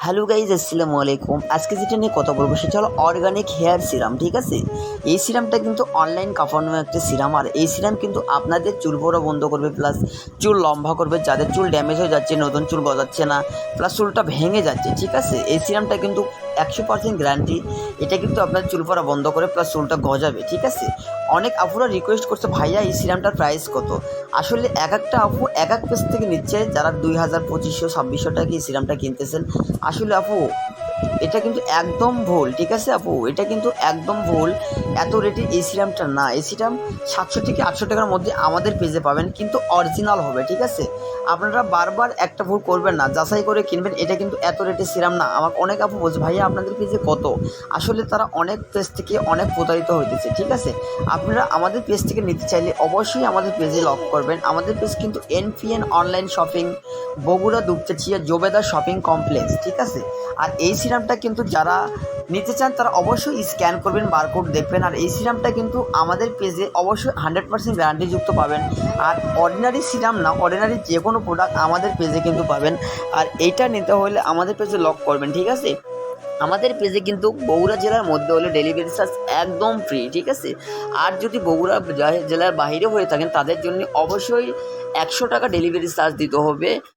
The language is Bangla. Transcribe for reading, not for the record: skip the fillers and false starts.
হ্যালো গাইজ, আসসালামু আলাইকুম। আজকে যেটা নিয়ে কথা বলবো সেটা হলো অর্গানিক হেয়ার সিরাম। ঠিক আছে, এই সিরামটা কিন্তু অনলাইন কাফানো একটা সিরাম। আর এই সিরাম কিন্তু আপনাদের চুল পড়া বন্ধ করবে, প্লাস চুল লম্বা করবে। যাদের চুল ড্যামেজ হয়ে যাচ্ছে, নতুন চুল গজাচ্ছে না, প্লাস চুলটা ভেঙে যাচ্ছে, ঠিক আছে, এই সিরামটা কিন্তু 100% গ্যারান্টি। এটা কিন্তু আপনার চুল পড়া বন্ধ করে, প্লাস চুলটা গজাবে। ঠিক আছে, অনেক আপুরা রিকোয়েস্ট করছে, ভাইয়া এই সিরামটার প্রাইস কত। আসলে এক একটা আপু এক এক পেজ থেকে নিচ্ছে, যারা 2000, 2500, 2600 টাকা এই সিরামটা কিনতেছেন। আসলে আপু এটা কিন্তু একদম ভুল। ঠিক আছে আপু, এটা কিন্তু একদম ভুল। এত রেটে এই সিরামটা না। এই সিরাম 700 থেকে 800 টাকার মধ্যে আমাদের পেজে পাবেন, কিন্তু অরিজিনাল হবে। ঠিক আছে, আপনারা বারবার একটা ভুল করবেন না, যাচাই করে কিনবেন। এটা কিন্তু এত রেটের সিরাম না। আমাকে অনেক আপু বলছে, ভাইয়া আপনাদের পেজে কত। আসলে তারা অনেক পেজ থেকে অনেক প্রতারিত হইতেছে। ঠিক আছে, আপনারা আমাদের পেজ থেকে নিতে চাইলে অবশ্যই আমাদের পেজে লক করবেন। আমাদের পেজ কিন্তু NPN online shopping, Bogura, Dupchanchia, Jobeda shopping complex. ঠিক আছে, আর এই সিরামটা কিন্তু যারা নিতে চান তারা অবশ্যই স্ক্যান করবেন, বারকোড দেখবেন। আর এই সিরামটা কিন্তু আমাদের পেজে অবশ্যই 100% গ্যারান্টিযুক্ত পাবেন। আর অর্ডিনারি সিরাম না, অর্ডিনারি যে কোনো প্রোডাক্ট আমাদের পেজে কিন্তু পাবেন। আর এইটা নিতে হলে আমাদের পেজে লক করবেন। ঠিক আছে, আমাদের পেজে কিন্তু বগুড়া জেলার মধ্যে হলে ডেলিভারি চার্জ একদম ফ্রি। ঠিক আছে, আর যদি বগুড়া জেলার বাইরে হয়ে থাকেন তাদের জন্য অবশ্যই 100 টাকা ডেলিভারি চার্জ দিতে হবে।